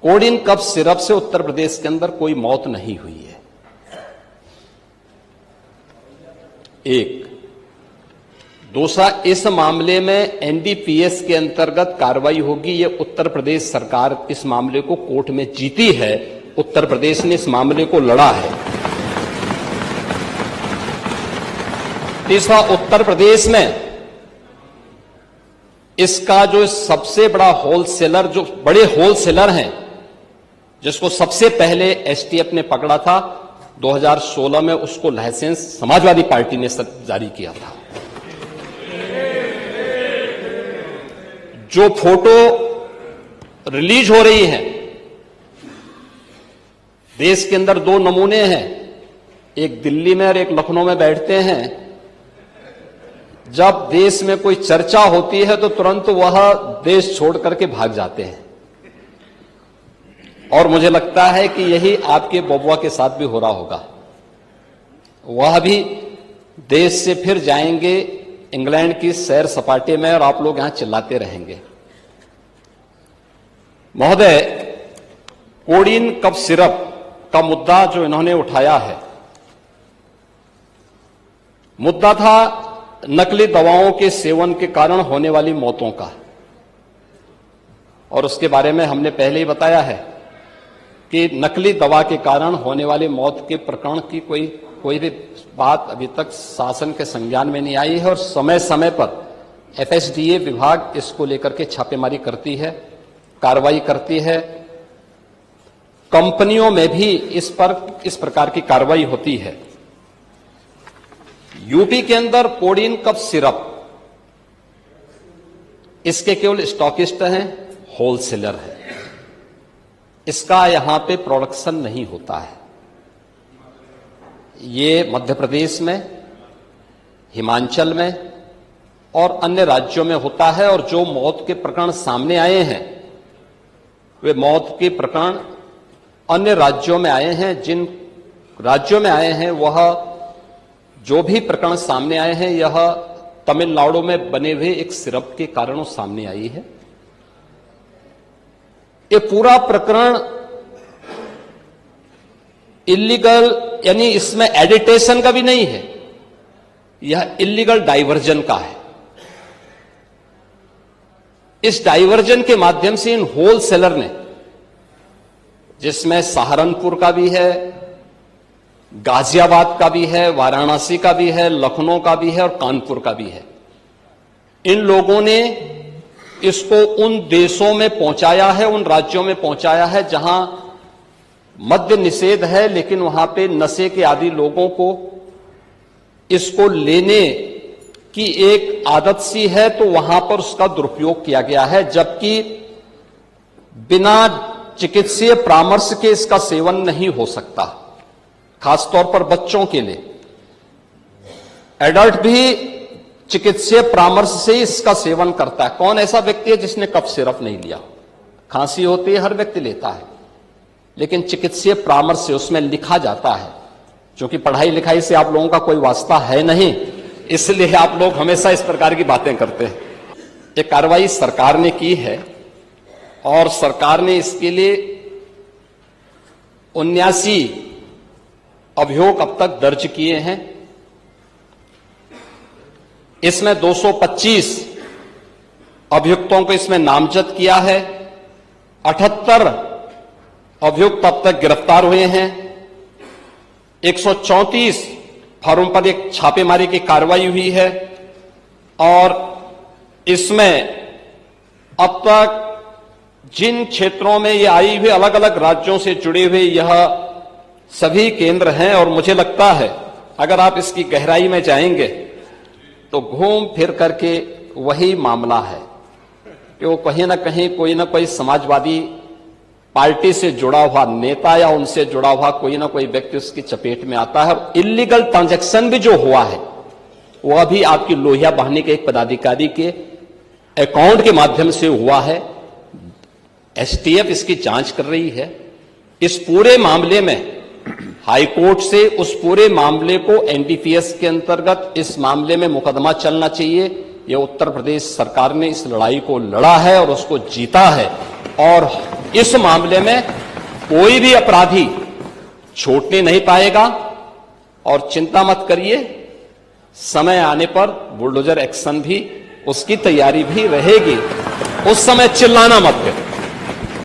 Coding cough syrup से उत्तर प्रदेश के अंदर कोई मौत नहीं हुई है। एक। दूसरा, इस मामले में एनडीपीएस के अंतर्गत कार्रवाई होगी। ये उत्तर प्रदेश सरकार इस मामले को कोर्ट में जीती है, उत्तर प्रदेश ने इस मामले को लड़ा है। तीसरा, उत्तर प्रदेश में इसका जो सबसे बड़ा होलसेलर, जो बड़े होलसेलर हैं, जिसको सबसे पहले एसटीएफ ने पकड़ा था 2016 में, उसको लाइसेंस समाजवादी पार्टी ने जारी किया था। जो फोटो रिलीज हो रही है, देश के अंदर दो नमूने हैं, एक दिल्ली में और एक लखनऊ में बैठते हैं। जब देश में कोई चर्चा होती है तो तुरंत वह देश छोड़ करके भाग जाते हैं, और मुझे लगता है कि यही आपके बबुआ के साथ भी हो रहा होगा। वह भी देश से फिर जाएंगे इंग्लैंड की सैर सपाटे में, और आप लोग यहां चिल्लाते रहेंगे। महोदय, कोडिन कफ सिरप का मुद्दा जो इन्होंने उठाया है, मुद्दा था नकली दवाओं के सेवन के कारण होने वाली मौतों का, और उसके बारे में हमने पहले ही बताया है कि नकली दवा के कारण होने वाली मौत के प्रकरण की कोई भी बात अभी तक शासन के संज्ञान में नहीं आई है, और समय समय पर एफएसडीए विभाग इसको लेकर के छापेमारी करती है, कार्रवाई करती है। कंपनियों में भी इस प्रकार की कार्रवाई होती है। यूपी के अंदर कोडिन कफ सिरप, इसके केवल स्टॉकिस्ट हैं, होलसेलर है, इसका यहां पे प्रोडक्शन नहीं होता है। ये मध्य प्रदेश में, हिमाचल में और अन्य राज्यों में होता है, और जो मौत के प्रकरण सामने आए हैं, वे मौत के प्रकरण अन्य राज्यों में आए हैं। जिन राज्यों में आए हैं, वह जो भी प्रकरण सामने आए हैं, यह तमिलनाडु में बने हुए एक सिरप के कारण सामने आई है। ये पूरा प्रकरण इलीगल, यानी इसमें एडिटेशन का भी नहीं है, यह इलीगल डाइवर्जन का है। इस डाइवर्जन के माध्यम से इन होलसेलर ने, जिसमें सहारनपुर का भी है, गाजियाबाद का भी है, वाराणसी का भी है, लखनऊ का भी है और कानपुर का भी है, इन लोगों ने इसको उन देशों में पहुंचाया है, उन राज्यों में पहुंचाया है जहां मद्य निषेध है, लेकिन वहां पे नशे के आदी लोगों को इसको लेने की एक आदत सी है, तो वहां पर उसका दुरुपयोग किया गया है, जबकि बिना चिकित्सीय परामर्श के इसका सेवन नहीं हो सकता, खासतौर पर बच्चों के लिए। एडल्ट भी चिकित्सीय परामर्श से इसका सेवन करता है। कौन ऐसा व्यक्ति है जिसने कफ सिरप नहीं लिया? खांसी होती है, हर व्यक्ति लेता है, लेकिन चिकित्सीय परामर्श से उसमें लिखा जाता है। क्योंकि पढ़ाई लिखाई से आप लोगों का कोई वास्ता है नहीं, इसलिए आप लोग हमेशा इस प्रकार की बातें करते हैं। ये कार्रवाई सरकार ने की है, और सरकार ने इसके लिए 79 अभियोग अब तक दर्ज किए हैं। इसमें 225 अभियुक्तों को इसमें नामजद किया है। 78 अभियुक्त अब तक गिरफ्तार हुए हैं। 134 फर्म पर एक छापेमारी की कार्रवाई हुई है, और इसमें अब तक जिन क्षेत्रों में ये आई हुई, अलग अलग राज्यों से जुड़े हुए यह सभी केंद्र हैं। और मुझे लगता है अगर आप इसकी गहराई में जाएंगे तो घूम फिर करके वही मामला है कि वो कहीं ना कहीं कोई ना कोई समाजवादी पार्टी से जुड़ा हुआ नेता या उनसे जुड़ा हुआ कोई ना कोई व्यक्ति उसकी चपेट में आता है। और इलीगल ट्रांजैक्शन भी जो हुआ है, वह भी आपकी लोहिया बहाने के एक पदाधिकारी के अकाउंट के माध्यम से हुआ है। एसटीएफ इसकी जांच कर रही है। इस पूरे मामले में हाईकोर्ट से उस पूरे मामले को एनडीपीएस के अंतर्गत इस मामले में मुकदमा चलना चाहिए, ये उत्तर प्रदेश सरकार ने इस लड़ाई को लड़ा है और उसको जीता है, और इस मामले में कोई भी अपराधी छूटने नहीं पाएगा। और चिंता मत करिए, समय आने पर बुलडोजर एक्शन भी, उसकी तैयारी भी रहेगी। उस समय चिल्लाना मत करें।